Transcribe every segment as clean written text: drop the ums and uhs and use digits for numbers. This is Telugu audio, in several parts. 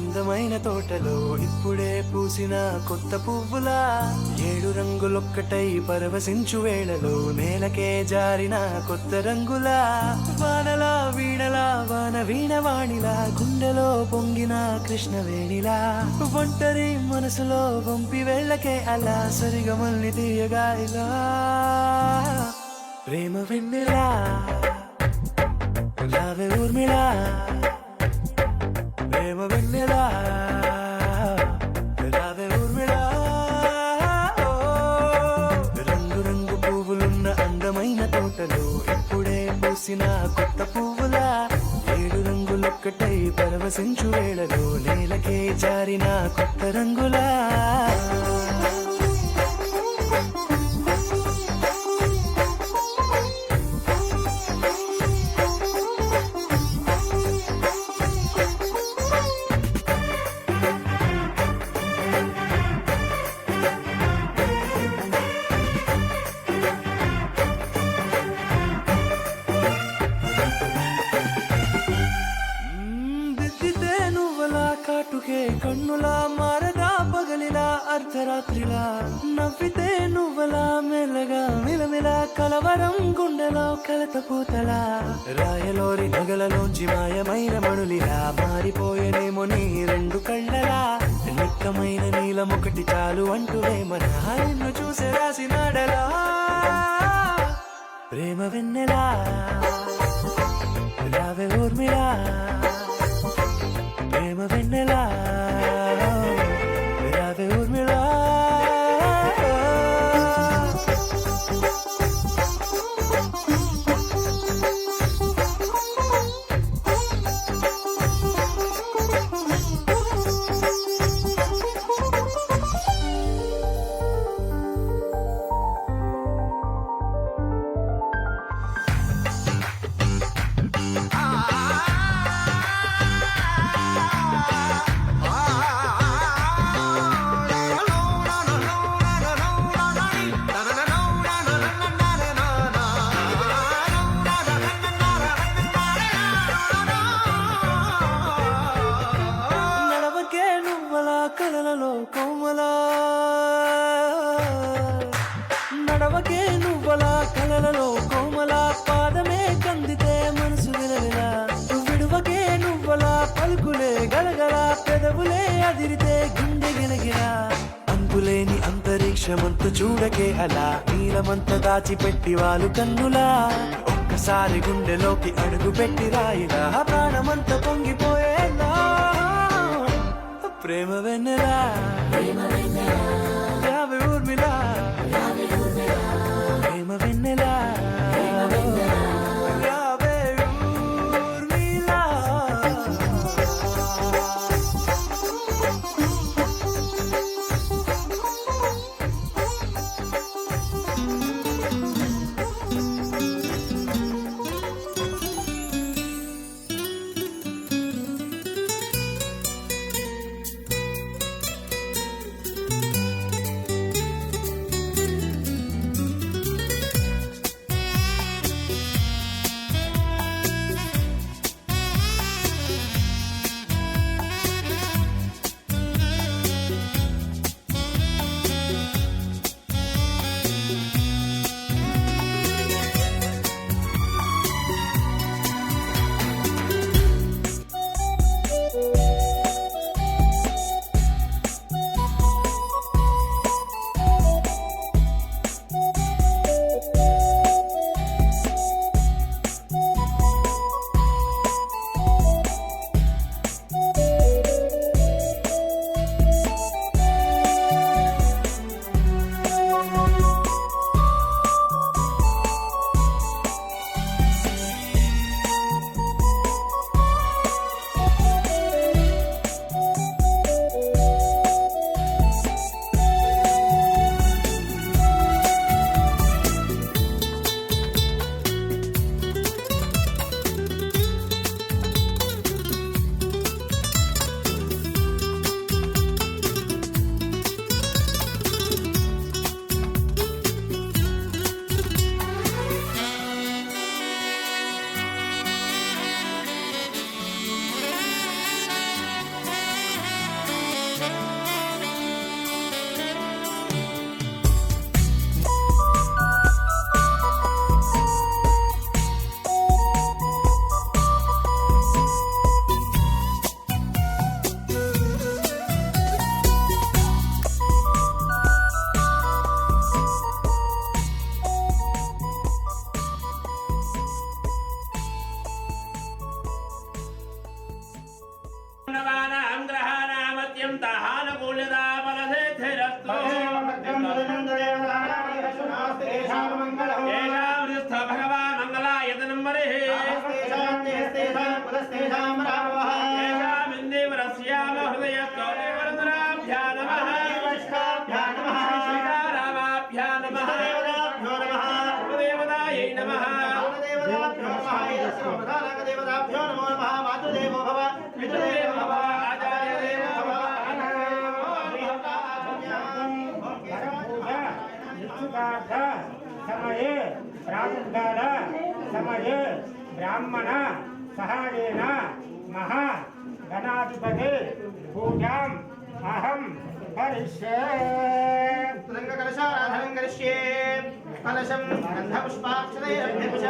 అందమైన తోటలో ఇప్పుడే పూసిన కొత్త పువ్వులా 7 రంగులొక్కటై పరవశించు వేళలో నేలకే జారిన కొత్త రంగులా వానలా వీణలా వాన వీణవాణిలా గుండెలో పొంగిన కృష్ణవేణిలా ఒంటరి మనసులో వంపి వెళ్ళకే అలా సరిగమల్ని తీయగా ఇలా ప్రేమ వెన్నెలా రావే ఊర్మిళా ప్రేమ వెన్నెలా రావే ఊర్మిళా రంగు రంగు పువ్వులున్న అందమైన తోటలో ఇప్పుడే పూసిన కొత్త పువ్వులా 7 రంగులొక్కటై పరవశించు వేళలో నేలకే జారిన కొత్త రంగులా దిద్దితే నువ్వలా కాటుకే కన్నులా మారగా పగలిలా అర్ధరాత్రిలా నవ్వితే నువ్వలా మెల్లగా మిలమిలా కలవరం గుండెలో కలతపోతలా రాయలోరి నగలలోంచి మాయమైన మణులిలా మారిపోయేనేమో నీ 2 కళ్ళలా నిక్కమైన నీలం ఒకటి చాలు అంటూనే మన నిన్ను చూసే రాసినాడలా ప్రేమ వెన్నెలా రావే ఊర్మిళా ప్రేమ వెన్నెలా రావే ఊర్మిళా కలలలో కోమలా నడవకే నువ్వలా కలలలో కోమలా పాదమే కందితే మనసు విలవిలా విడువకే నువ్వలా పలుకులే గలగల పెదవులే అదిరితే గుండె గిలగిలా అంతులేని అంతరిక్షమంత చూడకే అలా నీలమంత దాచిపెట్టి వాళ్ళు కన్నులా ఒక్కసారి గుండెలోకి అడుగు పెట్టి రాయిలా ప్రాణమంత పొంగిపోయేలా ప్రేమ వెన్నెలా రావే ఊర్మిళా ప్రేమ వెన్నెలా రావే ఊర్మిళా భగవాన్ మంగళాయతనం మరిః ఏషామిందేవరస్యామ హృదయస్తోరేవరదరాభ్యా నమః శ్రీరామాభ్యా నమః దేవదాయై నమః దేవతాభ్యో నమో నమః మాతృదేవో భవ పితృదేవో భవ ఆచార్యదేవో భవ సమయే ప్రాతకాల సమయే బ్రాహ్మణ సహాయేన మహా గణాధిపతి పూజాం అహం కరిష్యే. కలశారాధనం కరిష్యే. కలశం గంధపుష్పాక్షతైరభ్యర్చ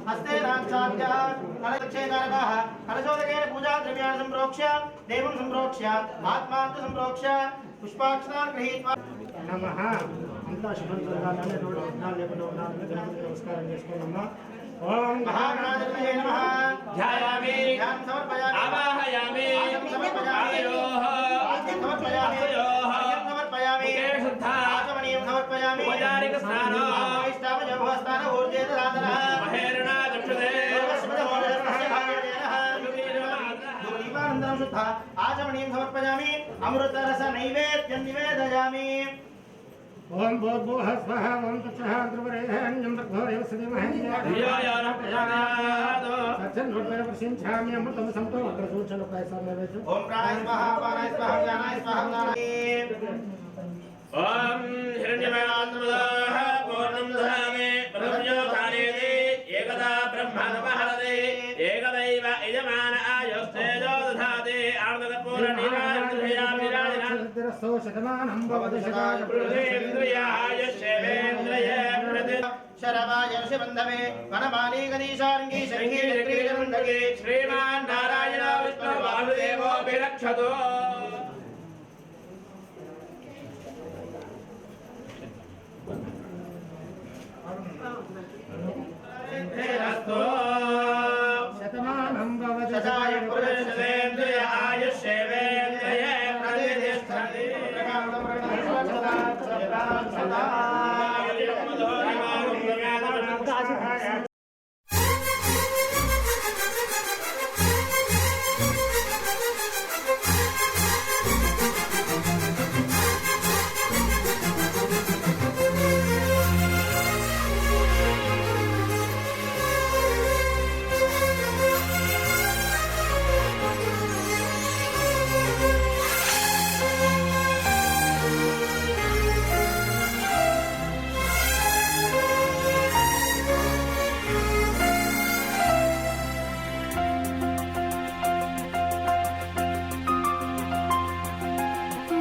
హస్తేనాచ్ఛాద్య కలశేకారకాః కలశోదకేన పూజా ద్రవ్యాన్ని సంప్రోక్ష్య దేవం సంప్రోక్ష్య ఆత్మాంత సంప్రోక్ష్య పుష్పాక్షతాన్ గృహీత్వా నమః. అంతా శుభం జరగాలని రోడ్డు లేకుండా ఉండాలని గణపతికి నమస్కారం చేసుకున్నామా. ఓం మహాగణాధిపతయే నమః. ధ్యాయామి ధ్యానం సమర్పయామి. ఆవాహయామి సమర్పయామి. ఆజ్ఞం సమర్పయామి. ఆజ్ఞం సమర్పయామి. ముఖే శుద్ధా ఆచమనీయం సమర్పయామి. ఉపచారిక స్నానం వైష్ణవజభోస్థాన ఊర్జేతరాధనః మహేరణ దక్షుదే దీపానందనం శుద్ధ ఆచమనీయం సమర్పయామి. అమృతరస నైవేద్యం నివేదయామి. ఓం భూర్భువః స్వః ఓం తత్సః ధ్రువరేణ్యం భర్గోదేవ సత్యం ప్రసించామి అమృతం సంతో అగ్ర సూచన పైసా ఓం ప్రాణాయ స్వాహ అపానాయ స్వాహ జ్ఞానాయ స్వాహ జ్ఞానాయ. ఓం హిరణ్యమయాత్మదాః పూర్ణం దధామి బ్రహ్మయోధానేతి ఏకదా బ్రహ్మణమహరతి ఏకదైవ యజమాన ఆయుస్తేజో దధాతి ఆర్దకపూర్ణీరాజనాం శతమానం భవతి శతాయ పృథేంద్రియాయుష్యేంద్రియే ప్రతి శరవాయ ఋషిబంధవే వనమాలీ గణేశారంగీ శంఖీ చక్రీరవందగే శ్రీమాన్ నారాయణ విష్ణు వాసుదేవో విరక్షతో శతమానం భవతి శతాయ పురుషేంద్రియ ఆయుష్యేంద్రియే ప్రతిష్టతి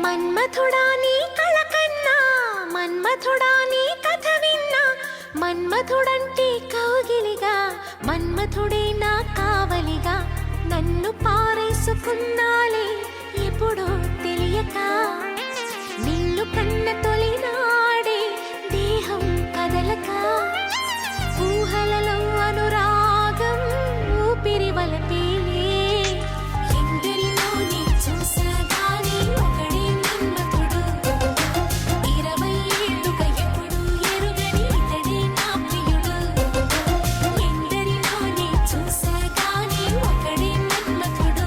మన్మథుడా నీ కళ కన్నా మన్మథుడా నీ కథ విన్నా మన్మథుడంటే కౌగిలిగా మన్మథుడే నా కావలిగా నన్ను పారేసుకున్నాలే ఎప్పుడో తెలియక నిన్ను కన్న తొలినాడే దేహం కదలక ఊహలలో అనురాగం ఊపిరి వలపేలే ఎందరిలో నీ చూసగానే ఒకడే మన్మథుడు 20 ఏళ్ళుగా ఎప్పుడు ఎరుగని ఇతడే నా ప్రియుడు ఎందరిలో నీ చూసగానే ఒకడే మన్మథుడు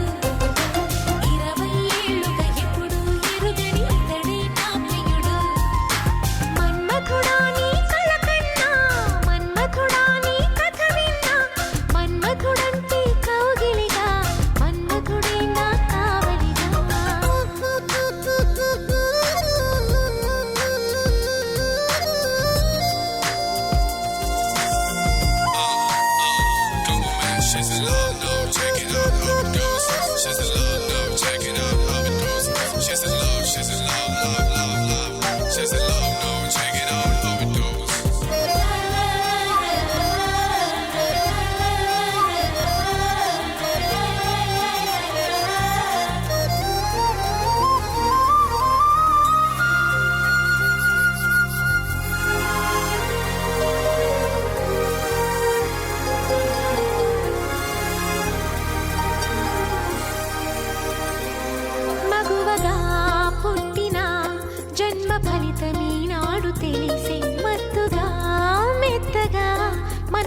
20 ఏళ్ళుగా ఎప్పుడు ఎరుగని ఇతడే నా ప్రియుడు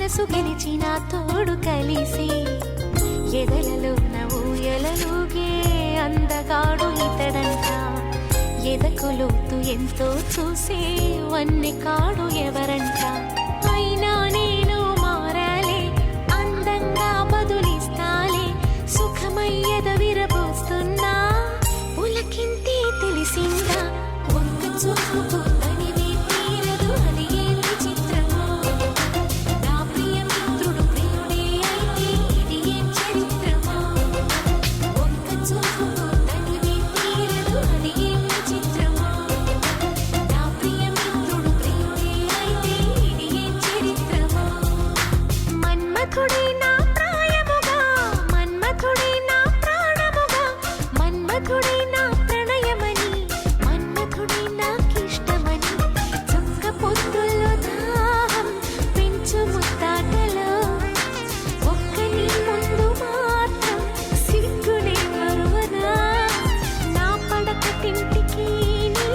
మనసు గెలిచిన తోడు కలిసి ఎదలలోన ఊయలలుగే అందగాడు ఇతడంట. ఎదకులోతు ఎంతో చూసే వన్నె కాడు ఎవరంట. అయినా నేను మారాలే, అందంగా బదులిస్తాలే, సుఖమయ్యద విరబోస్తున్నా పులకింతే తెలిసిందా. ఒక్క చూపుతో తనివి తీరదు, అది ఏం విచిత్రమో. నా ప్రియ మిత్రుడు ప్రియుడే అయితే ఇది ఏం చరిత్రమో. ఒక్క చూపుతో తనివి తీరదు, అది ఏం విచిత్రమో. నా ప్రియ మిత్రుడు ప్రియుడే అయితే ఇది ఏం చరిత్రమో. మన్మథుడే నా ప్రాయముగా, మన్మథుడే నా ప్రాణముగా, మన్మథుడే నా ప్రణయమని, మన్మథుడే నాకిష్టమని. చుక్క పొద్దుల్లో దాహం పెంచు ముత్తాటలో, ఒక్క నీ ముందు మాత్రం సిగ్గునే మరువనా. నా పడక తింటికి నీ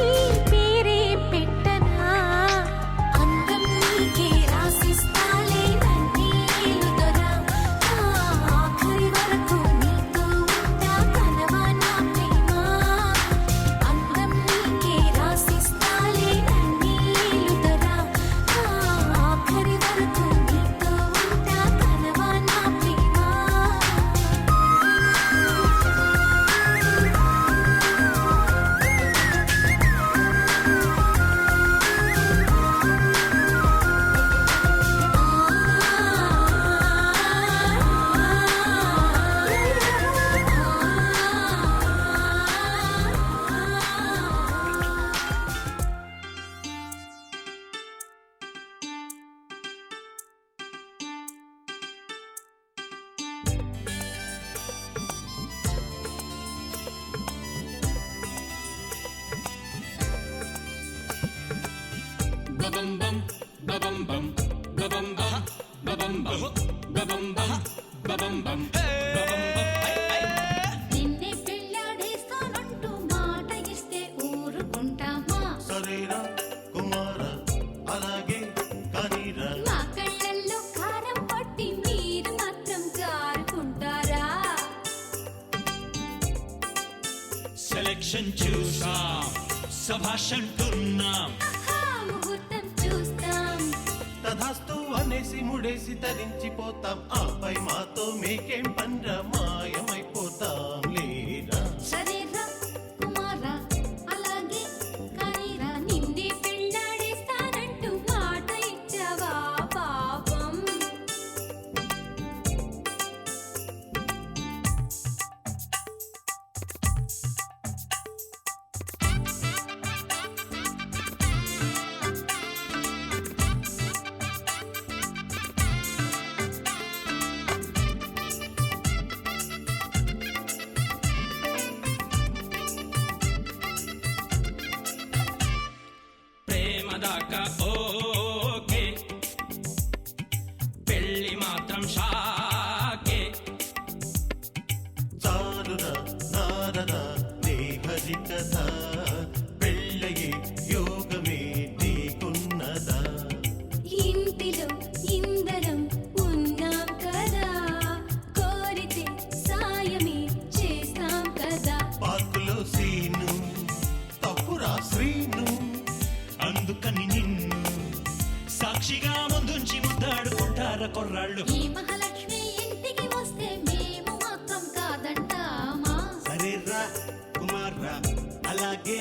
పేరే పెట్టనా. అందం నీకే రాసిస్తాలే నన్నేలుదరా. ఆఖరి వరకు నీతో ఉంటా కలవా నా ప్రేమ. అందం నీకే రాసిస్తాలే నన్నేలుదరా. ఆఖరి వరకు నీతో ఉంటా కలవా నా ప్రేమ. నిన్నే పెళ్ళాడేస్తానంటూ మాట ఇస్తే ఊరుకుంటామా. సరేరా కుమార అలాగే కానీరా. మా కళ్ళల్లో కారం పట్టి మీరు మాత్రం జారుకుంటారా. సెలక్షన్ చూసాం, సభాషంటున్నాం. ఆహా, ముహూర్తం చూస్తాం. తధాస్తు అనేసి ముడేసి తరించిపోతాం. ఆపై మాతో మీకేం పండ్ర మాయమైపోతాం లేరా. సరేరా కుమారా అలాగే కానీరా. నిన్నే పెళ్ళాడేస్తానంటూ మాట ఇచ్చావా పాపం. ప్రేమ దాకా ఓకే, పెళ్ళి మాత్రం షాకే. చాలురా నారదా నీ హరి కథ. పెళ్ళయి యోగమే నీకున్నదా. ఇంటిలో ఇందరం ఉన్నాం కదా, కోరితే సాయమే చేస్తాం కదా. పార్కులో సీను తప్పురా శ్రీను. అందుకని నిన్ను సాక్షిగా ముందుంచి ముద్దాడుకుంటార కొర్రాళ్ళు. ఈ మహాలక్ష్మి ఇంటికి వస్తే మేము మాత్రం కాదంటామా. సరేరా కుమార అలాగే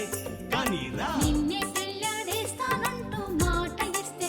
కానీరా. నిన్నే పెళ్ళాడేస్తానంటూ మాట ఇస్తే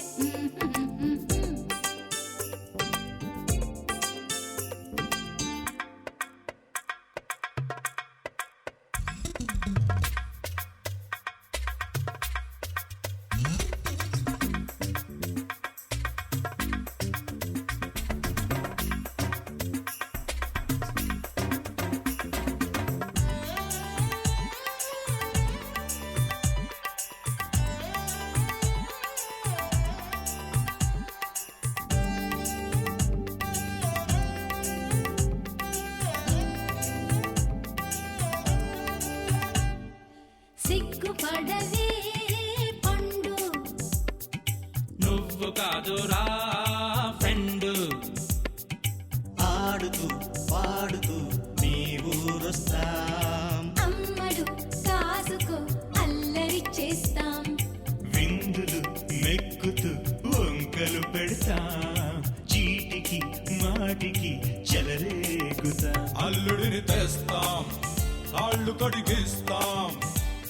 సిగ్గుపడవే పండు. నువ్వు కాదురా ఫ్రెండ్. ఆడుతూ పాడుతూ మీ ఊరొస్తాం. అమ్మడు కాసుకో అల్లరి చేస్తాం. విందులు మెక్కుతూ వంకలు పెడతాం. చీటికి మాటికి చెలరేగుతా. అల్లుడిని తెస్తాం, కాళ్ళు కడిగిస్తాం.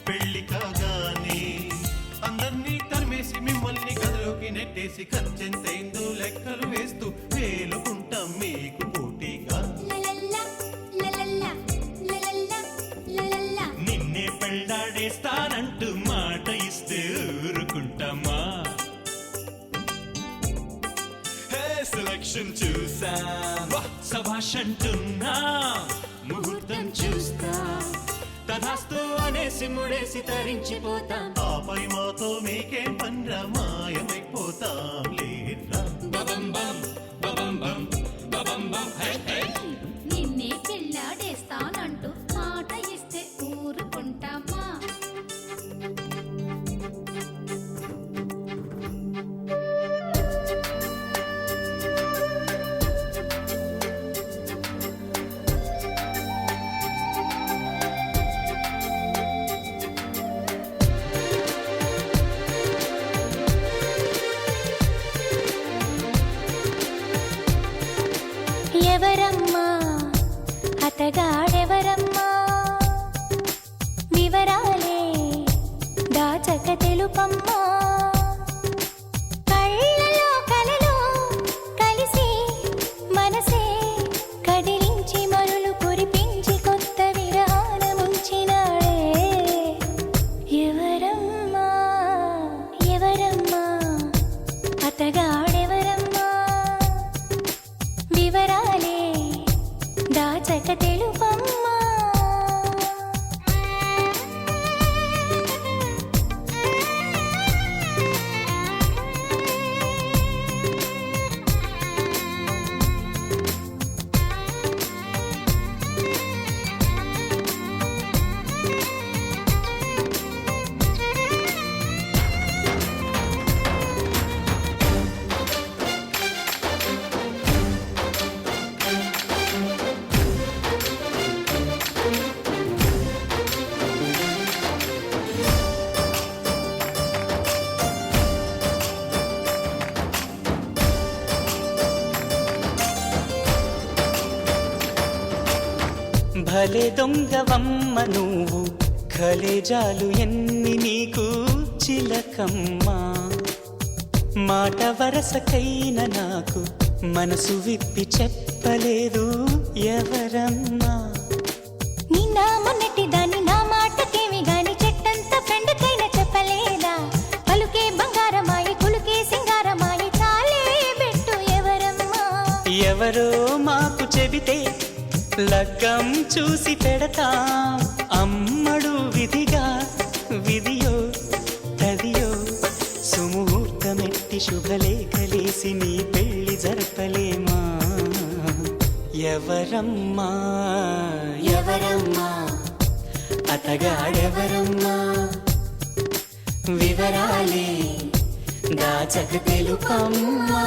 పెళ్లి కాగానే అందర్నీ తరిమేసి మిమ్మల్ని గదిలోకి నెట్టేసి ఖర్చెంతైందో లెక్కలు వేస్తూ వేలుకుంటాం మీకు పోటీగా. లలల్లా లలల్లా లలల్లా లలల్లా. నిన్నే పెళ్ళాడేస్తానంటూ మాట ఇస్తే ఊరుకుంటామా? సెలక్షన్ చూసా సభాష్ అంటున్నా. ముహూర్తం చూస్తా తధాస్తు అనేసి ముడేసి తరించిపోతాం. ఆపై మాతో మీకేం పన్రా మాయమైపోతాం లేరా. బబం బం బబం బం బబం బం హై హై. నిన్నే పెళ్ళాడేస్తానంటూ మాట ఇస్తే ఊరుకుంటామా? ఎవరమ్మా అతగాడెవరమ్మా? వివరాలే దాచక తెలుపమ్మా. కళ్ళలో కలలో కలిసి మనసే కదిలించి మరులు కురిపించి కొత్త విరానముంచినాడే. ఎవరమ్మా ఎవరమ్మా అతగాడెవరమ్మా? వివరాలే దాచక తెలుపమ్మా. భలే దొంగవమ్మ నువ్వు, ఖలేజాలు ఎన్ని నీకు చిలకమ్మా. మాట వరసకైన నాకు మనసు విప్పి చెప్పలేదు ఎవరమ్మా. నిన్న మొన్నటి దాన్ని నా మాటకేమి గాని చెట్టంత ఫ్రెండ్కైనా చెప్పలేదా? పలుకే బంగారమాయి కులుకే సింగారమాయి చాలే బెట్టు ఎవరమ్మా? ఎవరో మాకు చెబితే లగ్గం చూసి పెడతాం. అమ్మడు విధిగా విధియో తదియో సుముహూర్తమెట్టి శుభలేఖలేసి నీ పెళ్లి జరపలేమా? ఎవరమ్మా ఎవరమ్మా అతగాడెవరమ్మా? వివరాలే దాచక తెలుపమ్మా.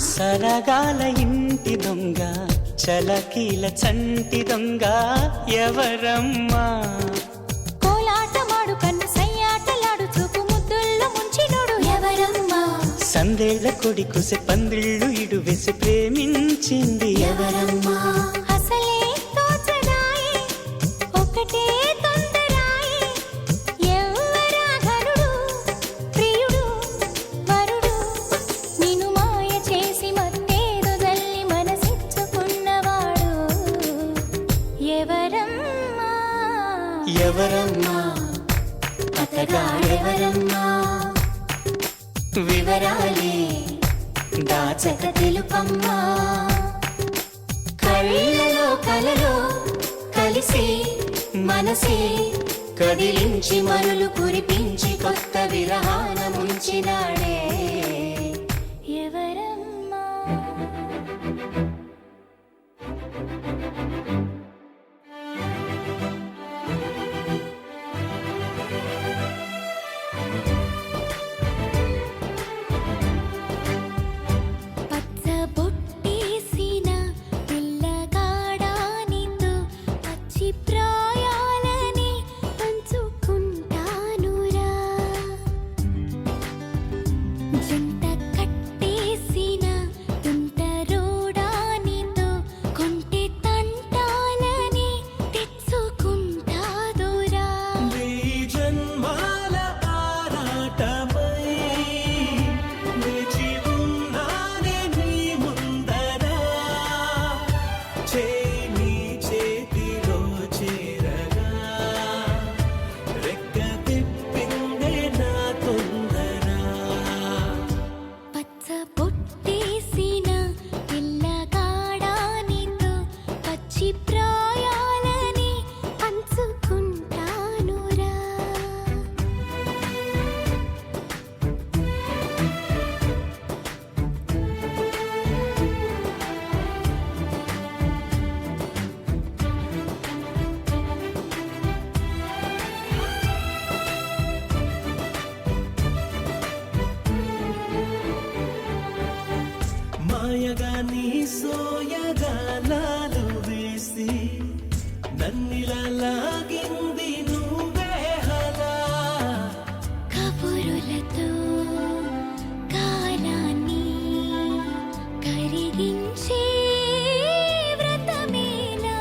సరగాల ఇంటి దొంగ చలకీల చంటి దొంగ ఎవరమ్మా? కోలాటమాడు కన్ను సయ్యాటలాడు చూపు ముద్దుల్లో ముంచినోడు ఎవరమ్మా? సందేళ్ల కొడి కుసె పందిళ్ళు ఇడు వేసి ప్రేమించింది ఎవరమ్మా? అసలే తోచదాయే ఒకటే తొందరాయే ఎవ్వరా ఘనుడు అతగాడెవరమ్మా వివరాలే దాచక తెలుపమ్మా కళ్ళలో కలలో కలిసి మనసే కదిలించి మరులు కురిపించి కొత్త విరహాన ముంచినాడే ఎవరమ్మా పచ్చ బొట్టేసిన పిల్లగాడానితో పచ్చి ప్రాయాలని పంచుకుంటానురా జంట కట్టేసిన తుంటరోడానితో కొంటె తంటాలని తెచ్చుకుంటాదురా వెయ్యి జన్మాల ఆరాటమై వేచి ఉన్నానే నీ ముందర చేయి నీ చేతిలో చేరగా రెక్క తిప్పిందే నా తొందర పచ్చ బొట్టేసిన పిల్లగాడానితో పచ్చి ప్రాయాలని పంచుకుంటానురా మాయగా నీ సోయగాలాలు వేసి నన్నిలా లాగింది నువ్వే హలా కబురులతో కాలాన్ని కరిగించే వ్రతమేలా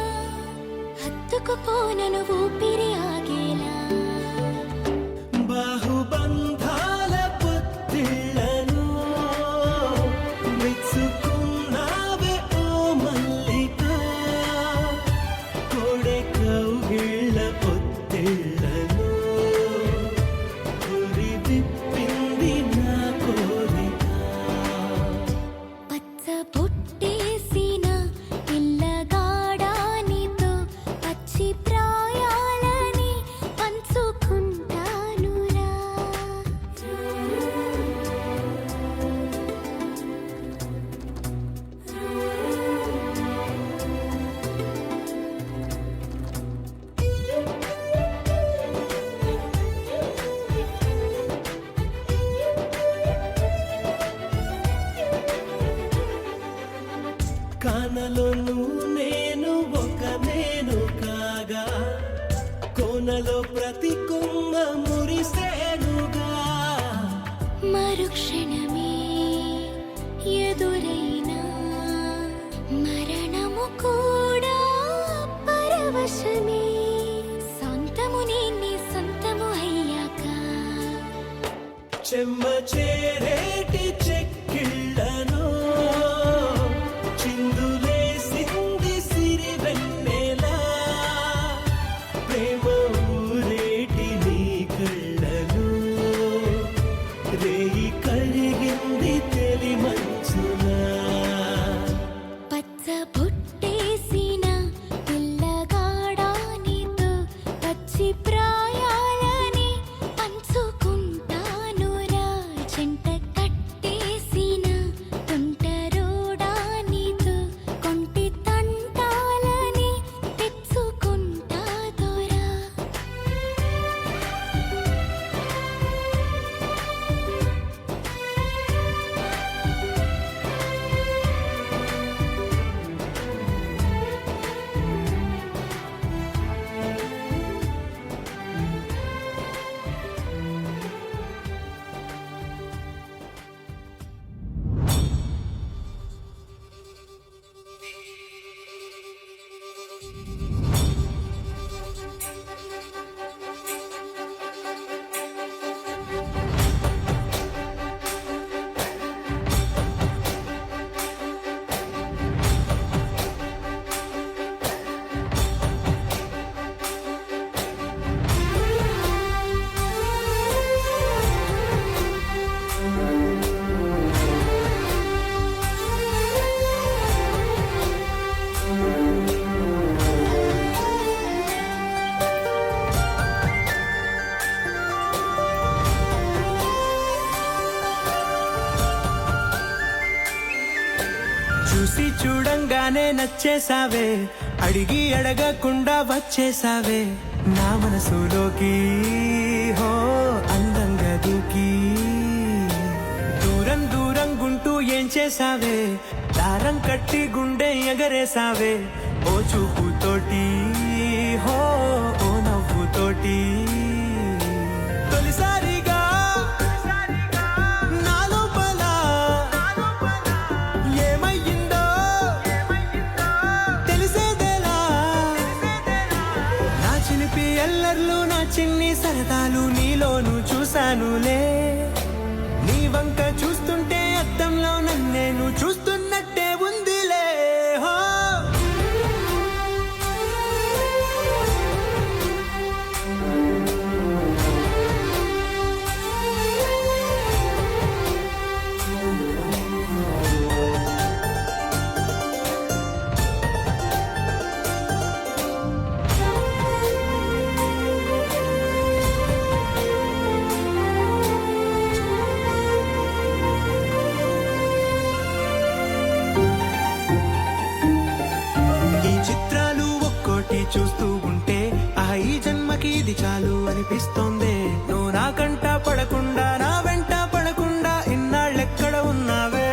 హత్తుకుపోనను ఊపిరి ఆగేలా బాహుబంధాల పొత్తిళ్లను మెచ్చుకున్నావే ఓ మల్లిక కోడె కౌగిళ్ళ పొత్తిళ్లను గురి విప్పింది నా కోరిక పచ్చ బొట్టేసిన పిల్లగాడానితో పచ్చి ప్రాయాలని పంచుకుంటానురా కానలోను నేను ఒక నేను కాగా కోనలో ప్రతి కొమ్మ మురిసేనుగా మరుక్షణమే ఎదురైన మరణము కూడా పరవశమే సొంతము నీ సొంతము అయ్యాక చెమ్మ చేరేటి చెక్కిళ్ళను చిందులేసింది సిరి వెన్నెలా ప్రేమ ఊరేటి నీ కళ్ళను రేయి కరిగింది తెలి మంచునా పచ్చ బొట్టేసిన పిల్లగాడానితో పచ్చి ప్రాయాలని పంచుకుంటానురా జంట కట్టేసిన చూడగానే నచ్చేసావే, అడిగి అడగకుండా వచ్చేసావే నా మనసులోకి, హో అందంగా దూకి. దూరం దూరం గుంటూ ఏం చేసావే, దారం కట్టి గుండె ఎగరేసావే ఓ చూపుతోటి, హో ఓ నవ్వుతోటి. తొలిసారిగా నా లోపల ఏమయ్యిందో తెలిసేదేలా. నా చిలిపి ఎల్లర్లు నా చిన్ని సరదాలు నీలోను చూశానులే. నీ వంక చూస్తుంటే అద్దంలో నన్నేను చూస్తున్నట్టే ఉందిలే. హో చూస్తూ ఉంటే ఈ జన్మకి ఇది చాలు అనిపిస్తోంది. నువ్వు నా కంట పడకుండా నా వెంట పడకుండా ఇన్నాళ్ళెక్కడ ఉన్నావే.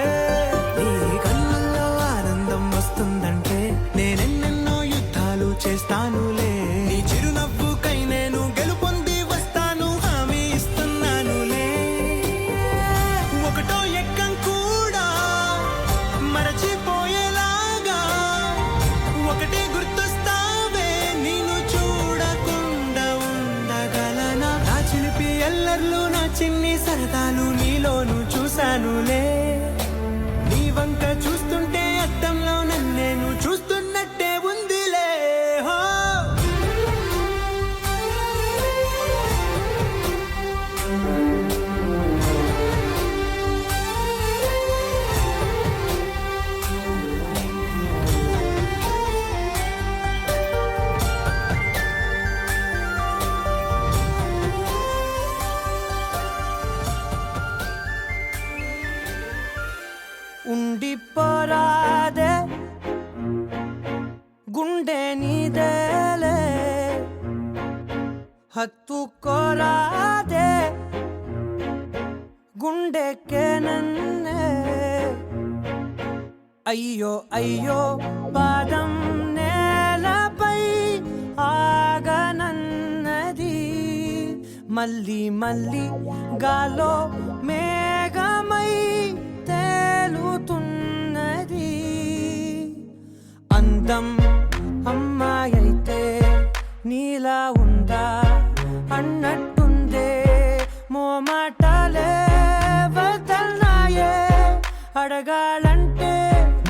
నీ కళ్ళల్లో ఆనందం వస్తుందంటే నేనెన్నెన్నో యుద్ధాలు చేస్తానులే. నీ చిరునవ్వుకై నేను గెలుపొంది వస్తాను హామీ ఇస్తున్నానులే. ఒకటో ఎక్కం కూడా మరచిపోయేలాగా ఒకటే గుర్తొస్తా. ఎల్లర్లు నా చిన్ని సరదాలు నీలోను చూశానులే. నీ వంక చూస్తుంటే అద్దంలో నన్నేను చూస్తున్నట్టే ఉందిలే. హో ఉండిపోరాదే గుండె నీదేలే, హత్తుకోరాదే గుండెకే నన్నే. అయ్యో అయ్యో పాదం నేలపై ఆగనన్నది, మళ్ళీ మళ్ళీ గాలో మేఘమై తేలుతున్నది. అందం అమ్మాయైతే నీలా ఉందా అన్నట్టుందే. మోమాటాలే వదల్నాయే అడగాలంటే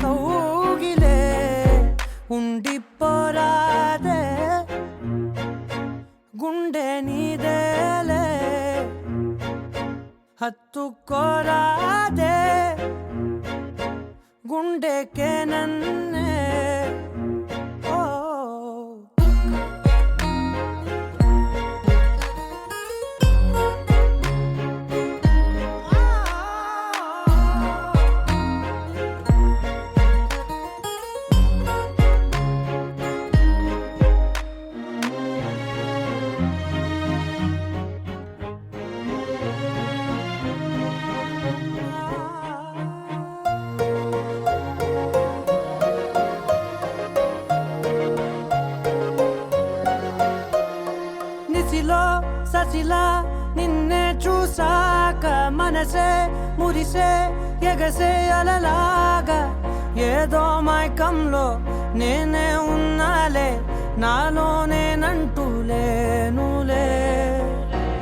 కౌగిలే. ఉండిపోరాదే గుండె నీదేలే, హత్తుకోరాదే గుండెకే నన్నే. ససిలా నిన్నే చూసాక మనసే మురిసే ఎగసే అలలాగా. ఏదో మైకంలో నేనే ఉన్నాలే, నాలోనేనంటూ లేనులే.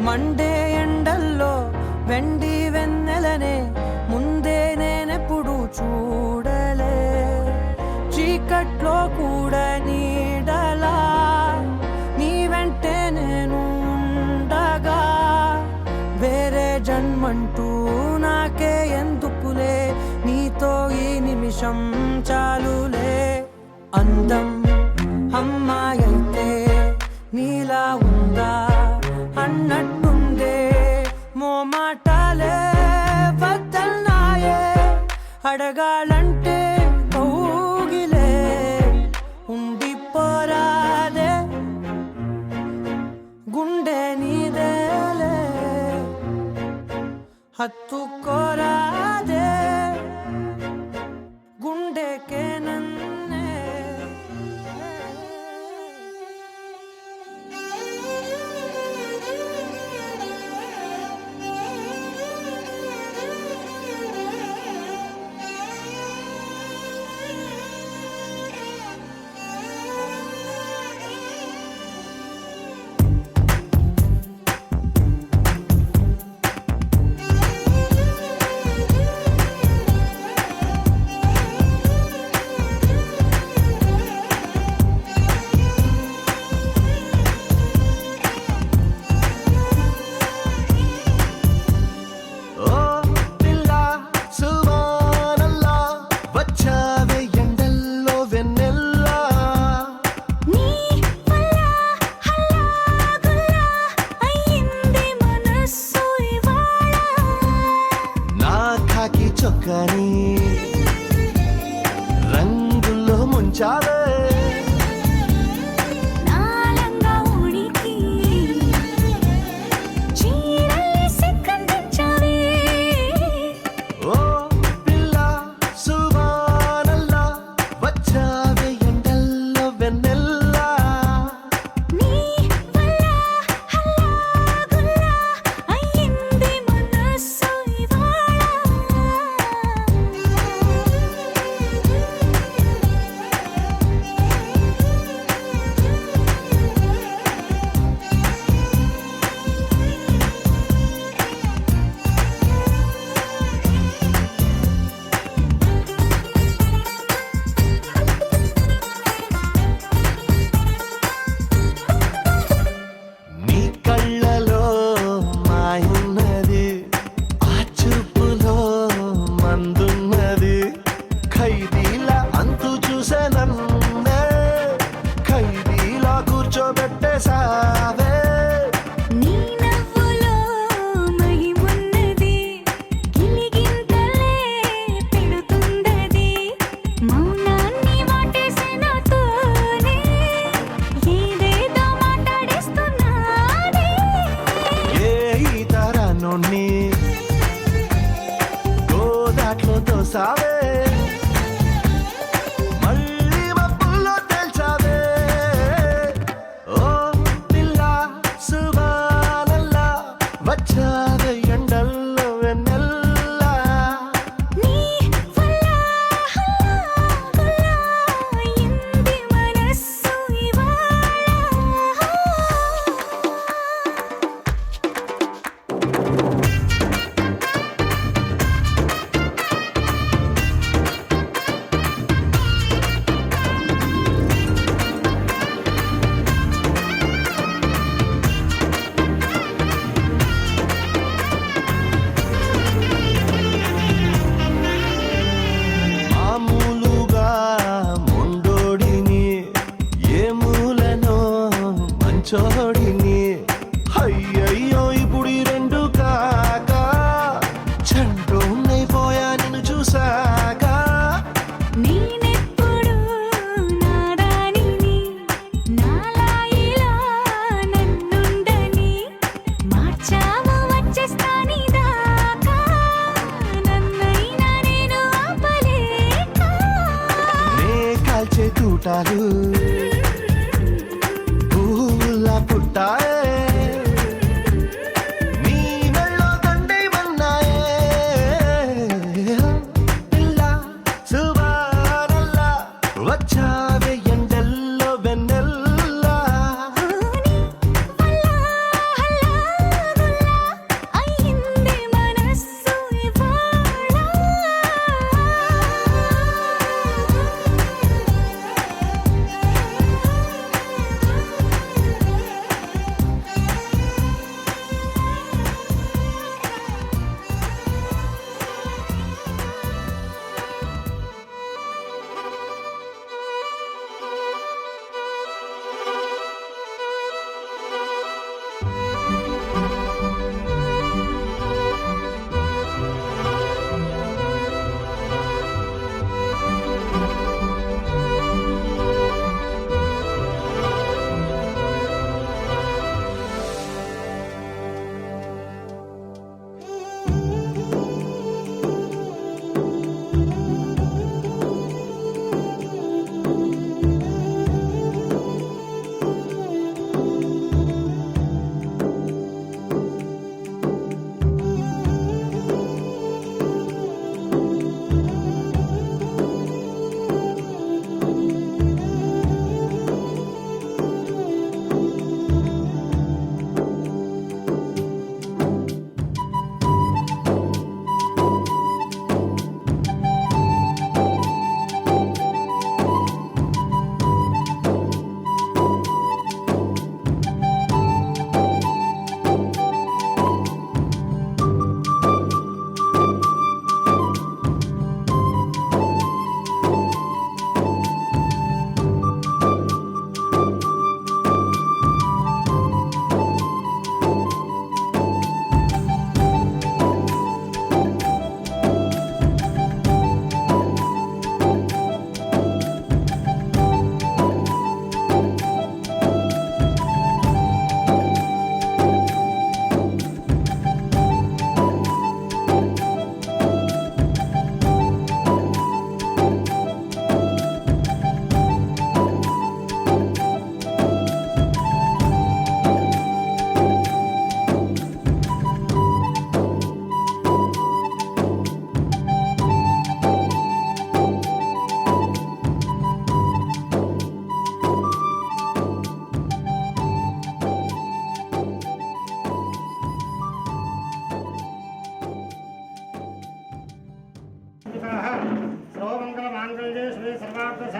మండే ఎండల్లో వెండి వెన్నెలనే ముందే నేనెప్పుడు చూడలే. చీకట్లో కూడా నీడలా నీ వెంటే నేను ఉండగా. వేరే జన్మంటూ నాకే ఎందుకులే, నీతో ఈ నిమిషం చాలులే. అందం అమ్మాయైతే నీలా ఉందా అన్నట్టుందే. మోమాటాలే వదల్నాయే అడగాలంటే కౌగిలే. నీదేలే హత్తుకోరాదే గుండెకే నన్నే చొక్కని రంగుల్లో ముంచాలే నాలంగా ఉడికి చీరలేసి కనిపించావే ఓ పిల్ల సువానల్లా వచ్చావే ఎండల్లో వెన్నెల్లా నీ వల్ల హల్లాగుల్లా అయ్యింది మనసు ఇవాళ నీ కళ్ళలో మాయున్నది ఆ చూపులో మందున్నది ఖైదీలా అంతు చూసే నన్నే ఖైదీలా కూర్చోబెట్టేసావే నీ నవ్వులో మహిమున్నది గిలిగింతలే పెడుతుందది మౌనాన్ని వాటేసే నాతోనే ఏదేదో మాట్లాడేస్తున్నానే ఏ ఈ తరాన్ని గోదాట్లో తోసావే మళ్ళీ మబ్బుల్లో తేల్చావే ఓ పిల్ల సువానల్లా వచ్చావే ఎండల్లో వెన్నెల్లా నీ వల్ల హల్లాగుల్లా అయ్యింది మనసు ఇవాళ మామూలుగా మొండోడిని ఏ మూలనో మంచోడిని అయ్యయ్యో ఇప్పుడు ఈ రెండు కాక చంటోనైపోయా నిన్ను చూసాక నేనెప్పుడు నారాణిని నాలాయిలా నన్నుండని మార్చావు వచ్చేస్తాని దాకా నన్నైనా నేను ఆపలేక నే కాల్చే తూటాలు పువ్వులా పుట్టాయే నీ మెళ్ళో దండేమన్నాయే పిల్ల సువానల్లా వచ్చావే ఎండల్లో వెన్నెల్లా నీ వల్ల హల్లాగుల్లా అయ్యింది మనసు ఇవాళ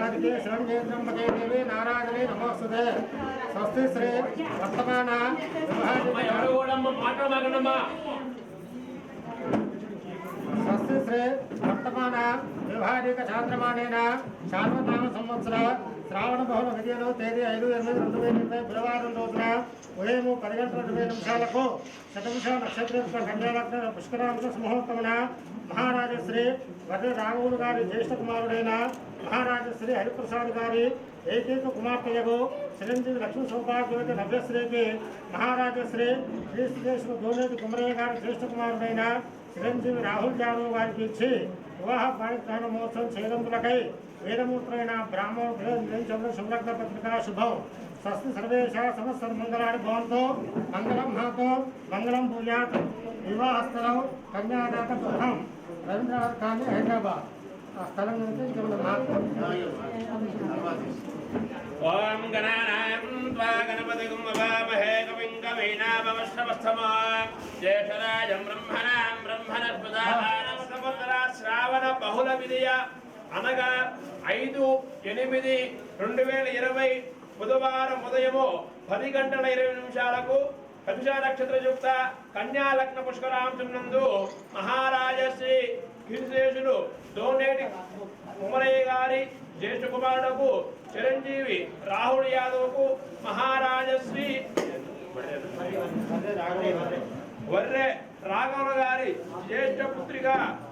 రాధికే శరణ్యేంద్రంబకే దేవి నారాయణే నమోస్తుతే స్వస్తి శ్రీ వర్తమాన ఎవరు కూడా మాట్లాడమాకండమ్మా. స్వస్తి శ్రీ వర్తమాన వ్యవహారిక చాంద్రమాణేన శార్వనామ సంవత్సర శ్రావణ బహుళ విజయలో తేదీ 5/8/2020 బుధవారం రోజున ఉదయం 10 గంటల 20 నిమిషాలకు శతభిష నక్షత్ర కన్యాలగ్న పుష్కరాంశ ముహూర్తమున మహారాజశ్రీ వడ్ర రాఘవులు గారి జ్యేష్ఠ కుమారుడైన మహారాజశ్రీ హరిప్రసాద్ గారి ఏకైక కుమార్తెయగు చిరంజీవి లక్ష్మీ సౌభాగ్యవతి నవ్యశ్రీకి మహారాజశ్రీ శ్రీశ్రీకేశ్వర దోనేటి కుమరయ్య గారి జ్యేష్ఠ కుమారుడైన చిరంజీవి రాహుల్ యాదవ్ గారికి ఇచ్చి వివాహ పాణిగ్రహణ మహోత్సవం చేయడంతులకై వేదమూత్రైన బ్రాహ్మణ శుభలగ్న పత్రికా శుభం. స్వస్తి సర్వేష సంవత్సర మంగళాన్ని భవంతో మంగళం హాతో మంగళం భూయాత్. వివాహస్థలం కన్యాదాత గృహం రవీంద్రనాథ్ కాలనీ హైదరాబాద్. ఆ స్థలం నుంచి ఓం గణానాం త్వా గణపతిగుం వవామహే కవిం కవీనామవశ్రవస్తమా జ్యేష్ఠరాజం బ్రహ్మణాం బ్రహ్మణస్పదానవసంవత్సర శ్రావణ బహుళ విధియ అనగా 5/8/2020 బుధవారం ఉదయము 10 గంటల 20 నిమిషాలకు కవిష నక్షత్రయుక్త కన్యా లగ్న పుష్కరాంశం నందు మహారాజశ్రీ కీర్తిశేషులు దోనేటి కుమరయ్య గారి జ్యేష్ఠ కుమారుడుకు చిరంజీవి రాహుల్ యాదవ్కు మహారాజశ్రీ వర్రె రాఘవ గారి జ్యేష్ఠ పుత్రిక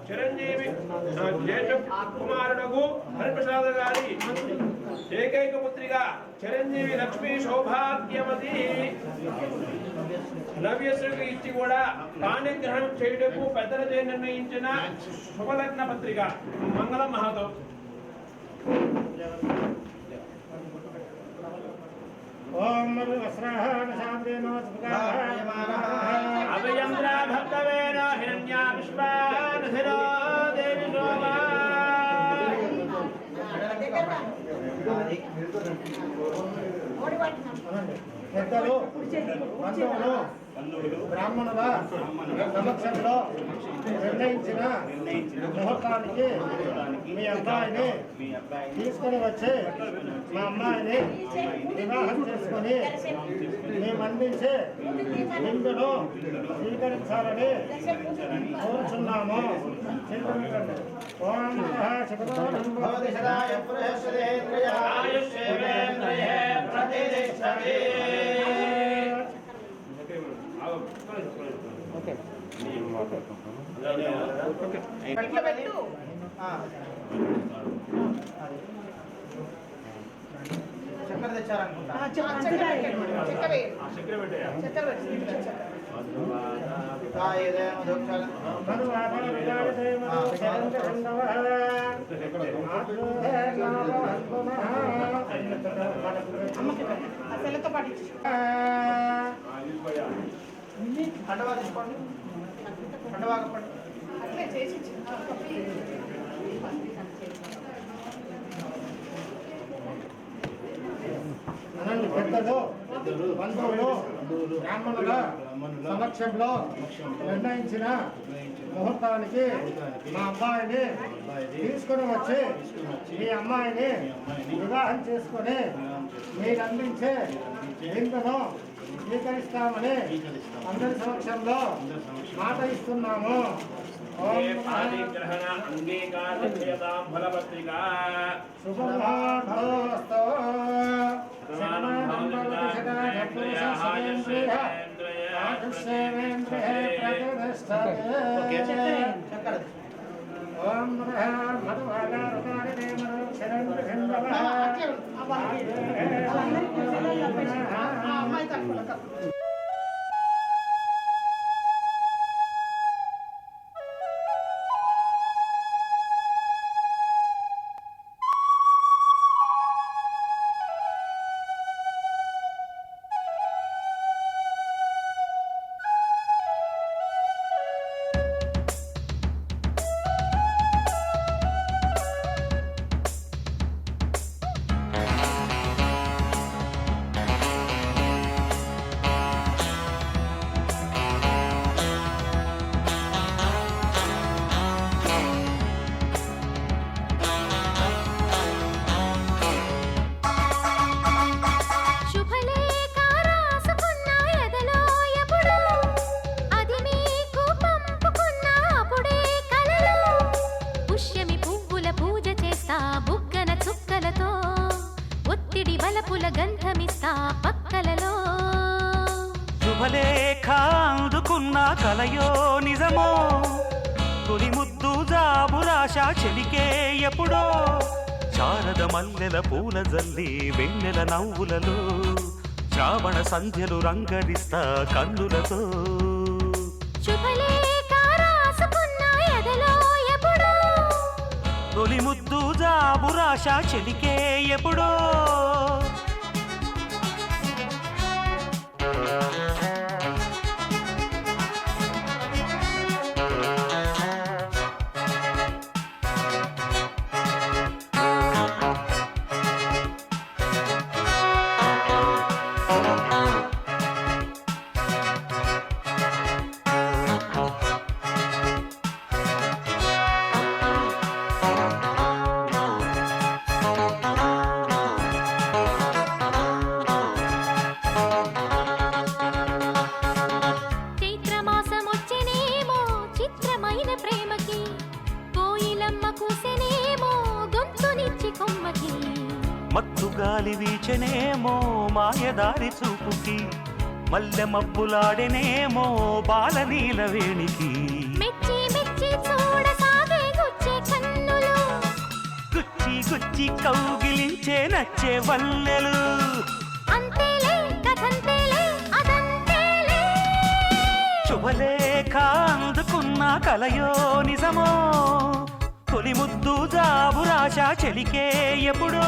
చిరంజీవి జ్యేష్ఠ కుమారుడుకు హరిప్రసాద్ గారి ఏకైక పుత్రిక చిరంజీవి లక్ష్మీ సౌభాగ్యవతి నవ్యశ్రీకి ఇచ్చి కూడా పాణిగ్రహణం చేయుటకు పెద్దలచే నిర్ణయించిన శుభలగ్న పత్రిక. మంగళం మహాతో. ఓం వస్రాహాన శాంతేనో అభయంద్ర భక్తవేన హిరణ్యా విశ్వానధిరో దేవి శోభా. పెద్దలు బంధువులు బ్రాహ్మణుల సమక్షంలో నిర్ణయించిన ముహూర్తానికి మీ అబ్బాయిని తీసుకొని వచ్చి మా అమ్మాయిని వివాహం చేసుకొని మేము అందించే విందును స్వీకరించాలని కోరుచున్నాము. ఓం చక్కెర తెచ్చారనుకుంటా. కండవా తీసుకోండి. కండవా కప్పండి. అనండి. పెద్దలు బంధువులు బ్రాహ్మణుల సమక్షంలో నిర్ణయించిన ముహూర్తానికి మా అబ్బాయిని తీసుకుని వచ్చి మీ అమ్మాయిని వివాహం చేసుకుని మీరు అందించే విందును స్వీకరిస్తామని అందరి సమక్షంలో మాట ఇస్తున్నాము. పాణిగ్రహణ అంగీకారక్షయతాం ఫలపత్రికా శుభమాస్తు. ఓం మధువాదారు కలయో నిజమో తొలి ముద్దు జాబురాశ చెలికే ఎప్పుడో శారద మల్లెల పూల జల్లి వెన్నెల నవ్వులలో శ్రావణ సంధ్యలు రంగరిస్తా కన్నులతో శుభలేఖ రాసుకున్న ఎదలో ఎప్పుడో తొలి ముద్దు జాబురాశ చెలికే ఎప్పుడో చైత్రమాసమొచ్చెనేమో చిత్రమైన ప్రేమకి కోయిలమ్మ కూసెనేమో గొంతునిచ్చి కొమ్మకి మత్తు గాలి వీచెనేమో మాయదారి చూపుకి మల్లె మబ్బులాడెనేమో బాలనీల వేణికి మెచ్చి మెచ్చి చూడసాగే గుచ్చే కన్నులు గుచ్చి గుచ్చి కౌగిలించే నచ్చే వల్లెలు అంతేలే కథంతేలే అదంతేలే శుభలేఖ అందుకున్న కలయో నిజమో తొలి ముద్దు జాబురాశ చెలికే ఎప్పుడో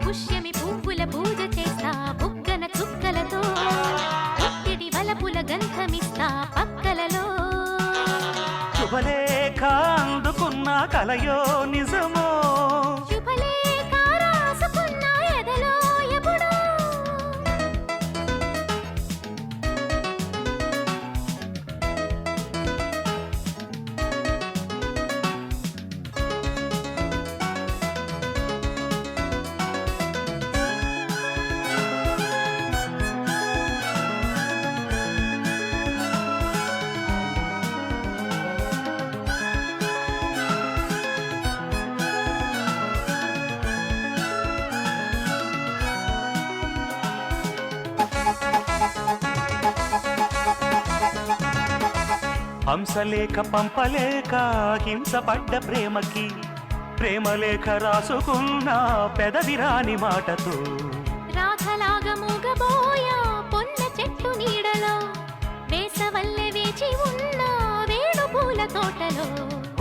పుష్యమి పువ్వుల పూజ చేస్తా బుగ్గన చుక్కలతో ఒత్తిడి వలపుల గంధమిస్తా పక్కలలో శుభలేఖ అందుకున్న కలయో నిజమో శుభలేఖ రాసుకున్న ఎదలో ఎప్పుడో హంసలేఖ పంపలేక హింసపడ్డ ప్రేమకి ప్రేమలేఖ రాసుకున్న పెదవిరాని మాటతో రాధలాగా మూగబోయా పొన్న చెట్టు నీడలో వేసవల్లె వేచి ఉన్న వేణు పూల తోటలో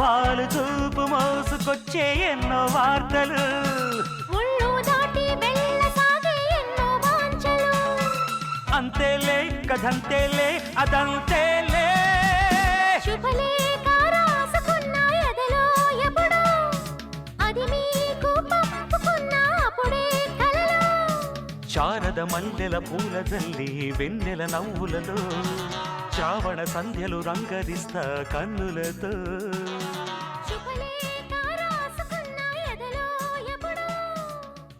వాళ్ళు చూపు మోసుకొచ్చే ఎన్నో వార్తలు ఒళ్ళు దాటి వెళ్ళసాగే ఎన్నో వాంఛలు అంతేలే కథంతేలే అదంతేలే శుభలేఖ రాసుకున్న ఎదలో ఎప్పుడో అది మీకు పంపుకున్న అప్పుడే కలలో శారద మల్లెల పూల జల్లి వెన్నెల నవ్వులలో శ్రావణ సంధ్యలు రంగరిస్తా కన్నులతో శుభలేఖ రాసుకున్న ఎదలో ఎప్పుడో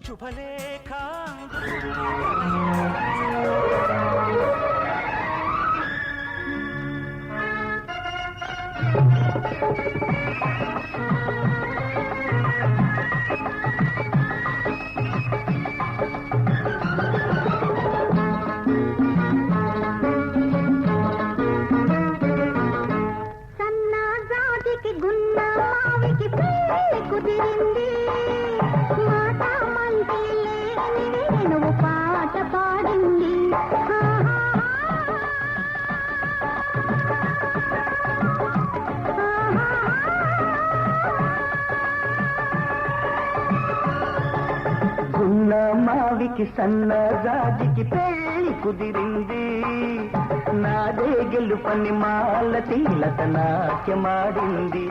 శుభలేఖ సన్నజాతికి గున్న మావికి పెళ్లి కుదిరింది మాట మంచి లేని వేణువు పాట పాడింది గున్న మావికి సన్న జాజికి పెళ్లి కుదిరింది నాదే గెలుపని మాల తీలత నాట్యమాడింది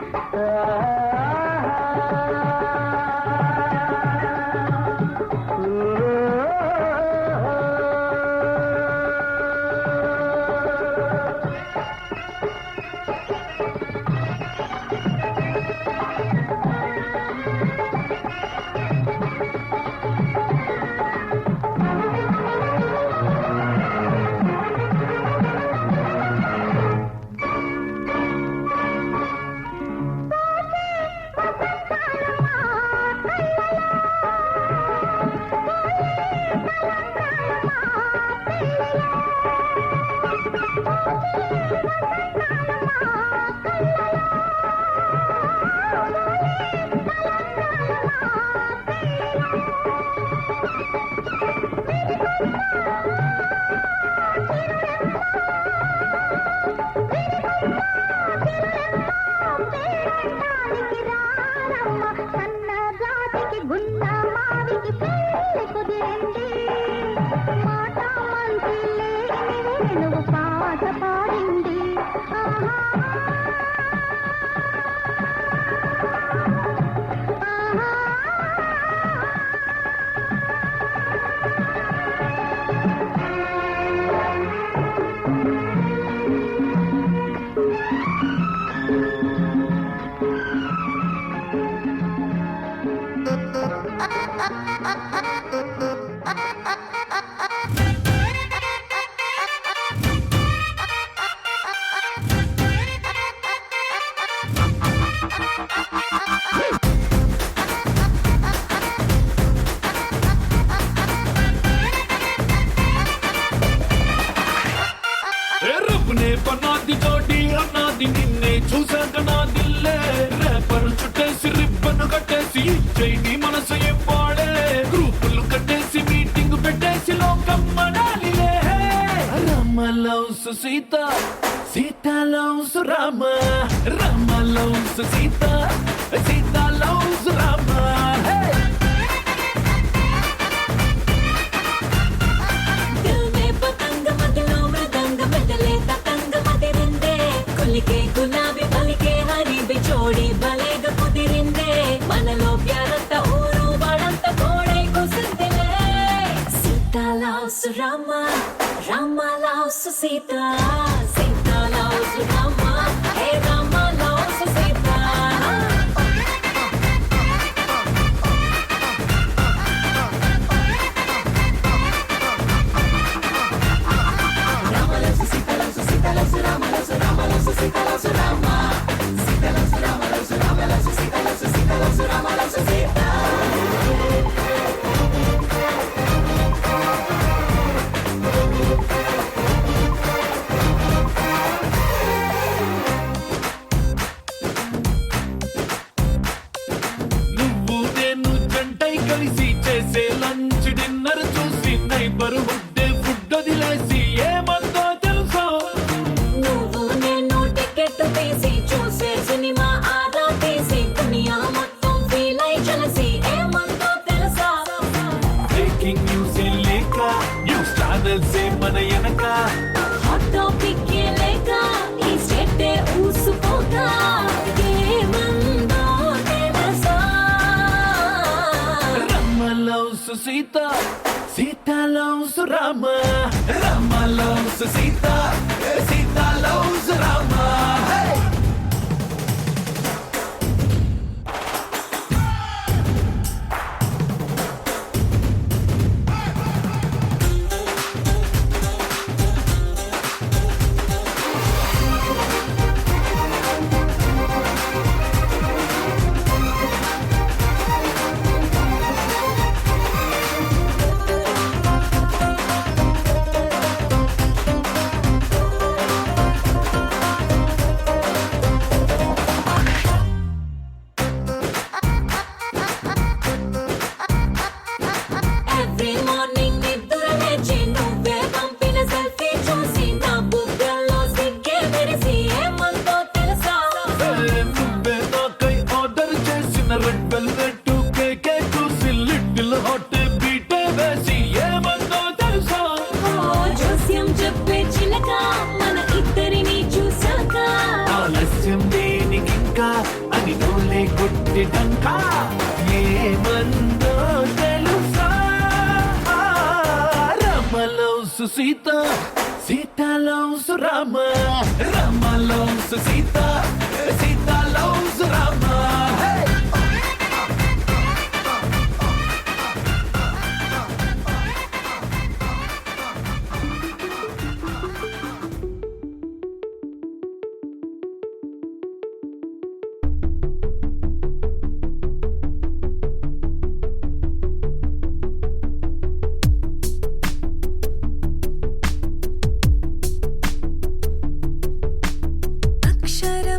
పన్నాది జోడి అన్నాది నిన్నే చూసాక నా దిల్లే రేపర్ చుట్టేసి రిబ్బన్ కట్టేసి చేయి మనసు ఇవ్వాడే గ్రూపులు కట్టేసి మీటింగ్ పెట్టేసి లోకం మనాలిలే Rama loves Sita Sita loves Rama Rama loves Sita Sita loves Rama గులాబీ పలికే హరి బిచోడి భలేగా కుదిరిందే మనలో ప్యారంత ఊరు వాడంత కోడై కుసిందిలే Sita loves Rama Rama loves Sita Sita loves Rama hey Rama loves Sita నువ్వు నేను జంటై కలిసి చేసే లంచ్ డిన్నర్ చూసి నైబర్ హుడ్ ఫుడ్ వదిలేసి ఏమందో తెలుసా నువ్వు నేను టికెట్ తీసి చూసే సినిమా ఆదా తీసి దునియా మొత్తం ఫీల్ అయి చలసి ఏమందో తెలుసా బ్రేకింగ్ న్యూస్ లేక న్యూస్ ఛానల్స్ మన వెనక హాట్ టాపిక్ లేక ఈ స్టేట్ ఊసుకోగా ఏమందో తెలుసా Rama loves Sita Sita loves Rama Rama loves Sita Sita loves Rama every morning నిద్ర లేచి నువ్వే పంపిన సెల్ఫీ చూసి నా బుగ్గల్లో సిగ్గే మెరిసి ఏమందో తెలుసా నువ్వే నాకై ఆర్డర్ చేసిన రెడ్ వెల్వెట్ కేకే చూసి లిటిల్ హాట్ బీటే వేసి ఏమందో తెలుసా జోస్యం చెప్పే చిలక మన ఇద్దరిని చూసాక ఆలస్యం దేనికింకా అని నోలే కొట్టిడంకా ఏమందో తెలుసా Rama loves Sita Sita loves Rama Rama loves Sita Sita loves Rama అక్షర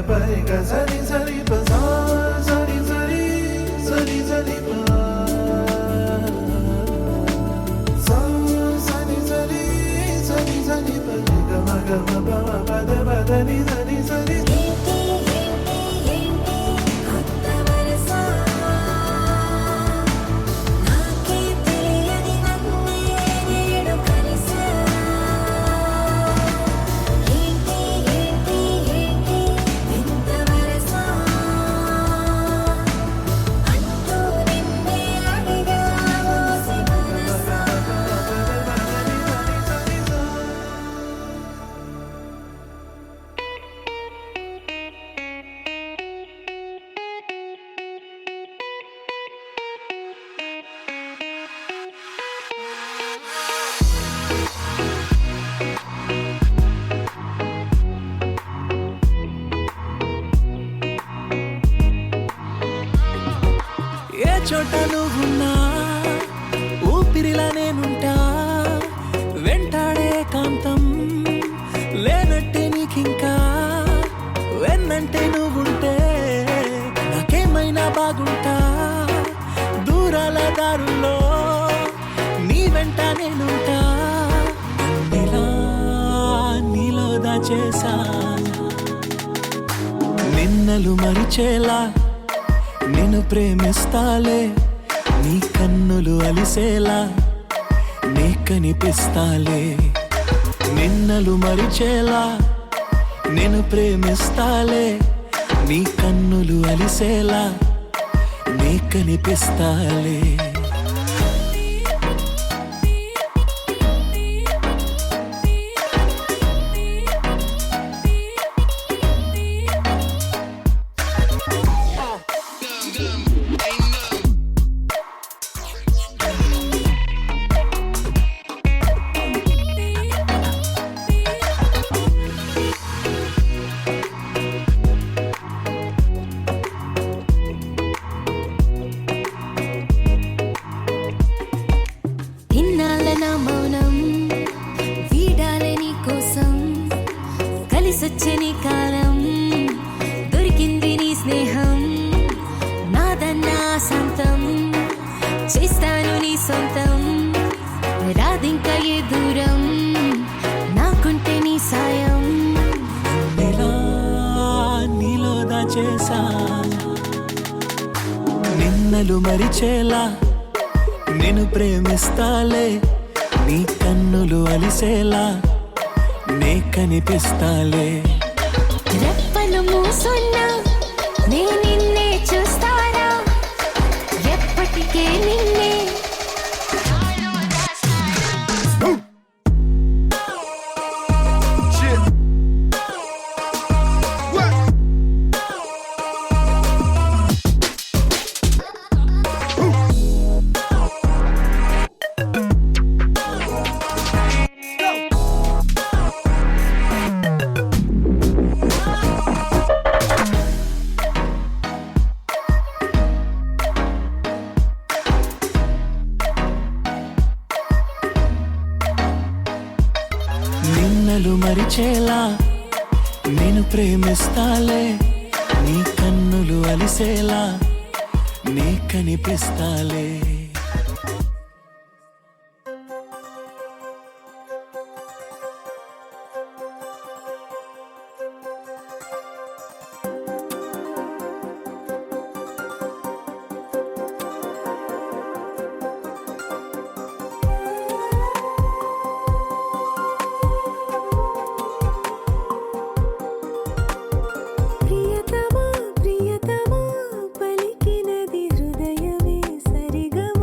పరి గ సరి సరి ప సా సరి సరి సరి సరి ప సా సరి సరి సరి సరి ప గ మ గ మ ప మ ప ద ప ద ని ద ని సరి కొత్త వరస నాకే తెలియని నన్నే నేడు కలిసా ఏంటి ఎంత వరస అంటూ నిన్నే అడిగావో మనసా ఏ చోట నువ్వున్నా ఊపిరిలా నేనుంటా వెంటాడే కాంతం లేనట్టే నీకింకా వెన్నంటే నువ్వుంటే నాకేమైనా బాగుంటా దూరాల దారుల్లో నీ వెంట నేనుంటా నీలా నీలో దాచేసా నిన్నలు మరిచేలా నిన్ను ప్రేమిస్తాలే నీ కన్నులు అలిసేలా నీ కనిపిస్తాలే నిన్నలు మరిచేలా నిన్ను ప్రేమిస్తాలే నీ కన్నులు అలిసేలా నీ కనిపిస్తాలే ఇన్నాళ్ళ నా మౌనం వీడాలే నీ కోసం కలిసొచ్చే నీ కాలం దొరికింది నీ స్నేహం నాదన్నా సొంతం చేస్తాను నీ సొంతం రాదింకా ఏ దూరం నాకుంటే నీ సాయం నీలా నీలో దాచేసా నిన్నలు మరిచేలా నిన్ను ప్రేమిస్తాలే నీ కన్నులు అలిసేలా నే కనిపిస్తాలే రెప్పలు మూసున్నా నే నిన్నే చూస్తారా ఎప్పటికే నిన్నే నిన్నలు మరిచేలా నేను ప్రేమిస్తాలే నీ కన్నులు అలిసేలా నీ కనిపిస్తాలే ప్రియతమా ప్రియతమా పలికినది హృదయమే సరిగమ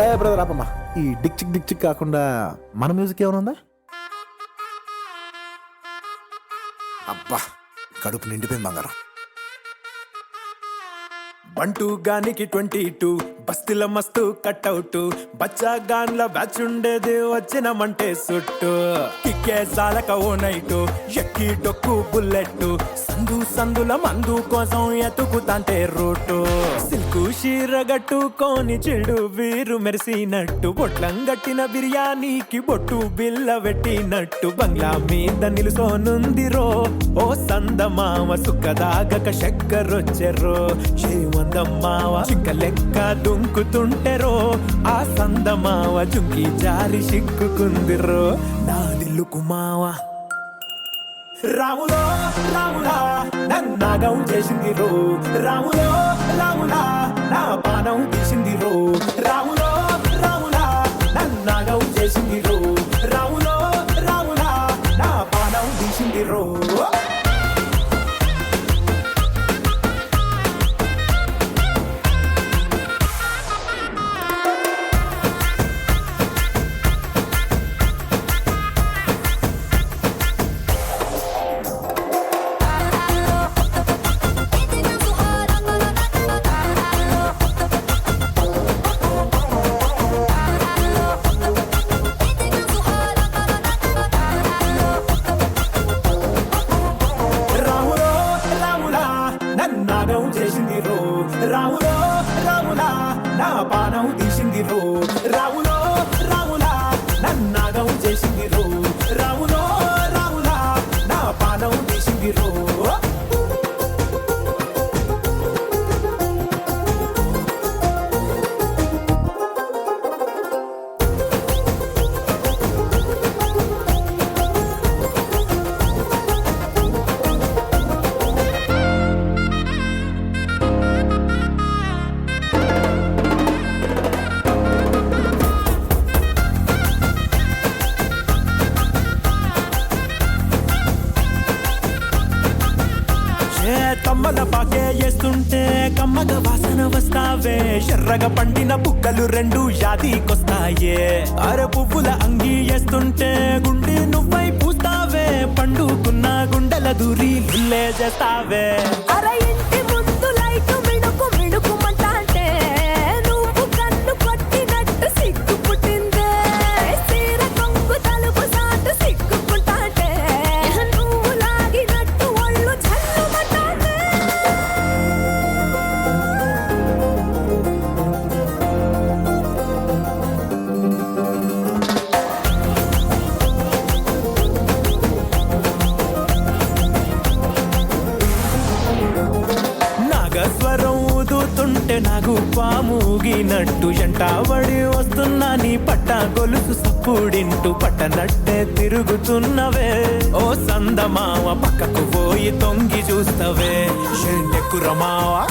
ఏ బ్రదర్ ఆపమ్మా, ఈ డిక్ చిక్ కాకుండా మన మ్యూజిక్ ఏమైనా ఉందా? అబ్బా కడుపు నిండిపోయింది బంగారం. బంటూ గానికి 22 బస్తీల మస్తు కట్అవుట్ బచ్చా గాన్ల బ్యాచ్ ఉండేది వచ్చినమంటే సుట్టు కిక్కే సాలక ఓ నైటు ఎక్కి డొక్కు బుల్లెట్ సందుల మందు కోసం ఎతుకుతాంటే రూటు సిల్కు షీరగట్టుకోని చెడు వీరు మెరిసినట్టు బొట్లం గట్టిన బిర్యానీకి బొట్టు బిల్ల పెట్టినట్టు బంగ్లా మీద నిలుసోనుందిరో ఓ సందమామ సుక్కదాగక చక్కరొచ్చెరో శ్రీమందమ్మావ చింక లెక్క దుంకుతుంటెరో ఆ సందమావ జుంకి జారి సిక్కుకుందిరో నా దిల్లుకు మావా రాములో రాములా నన్నాగం చేసింది రో రాములో రాములా నా పానం తీసింది రో రాములో రాములా నన్నాగం చేసింది రో రాములో రాములా నా పానం తీసింది రో నాగం చేసింది రో రాములో రాములా నా పానం తీసింది రో రాములో రాములా నన్నాగం చేసింది రో రాములో రాములా నా పానం తీసింది రో కమ్మల పాకే వేస్తుంటే కమ్మగా వాసన వస్తావే ఎర్రగా పండిన బుక్కలు రెండు యాదికొస్తాయే అర పువ్వుల అంగి వేస్తుంటే గుండె నువ్వై పూస్తావే పండుకున్న గుండెల దూరి లుల్లే చేస్తావే అర ఇంటి ముందు లైట్ మిణుకు మిణుకుమంటే నువ్వు కన్ను కొట్టినట్టు సిగ్గు పుట్టిందే సీర కొంగు తలుపు సాటు సిగ్గుకుంటాంటే నువ్వు లాగినట్టు ఒళ్ళు జల్లుమంటాంటే నాగస్వరం ఊదుతుంటే నాకు పాముగినట్టు ఎంటావడి వస్తున్నా నీ పట్ట గొలుసు సప్పుడింటూ పట్టనట్టే తిరుగుతున్నవే ఓ సందమావ పక్కకు పోయి తొంగి చూస్తవే షెండెక్కురమావా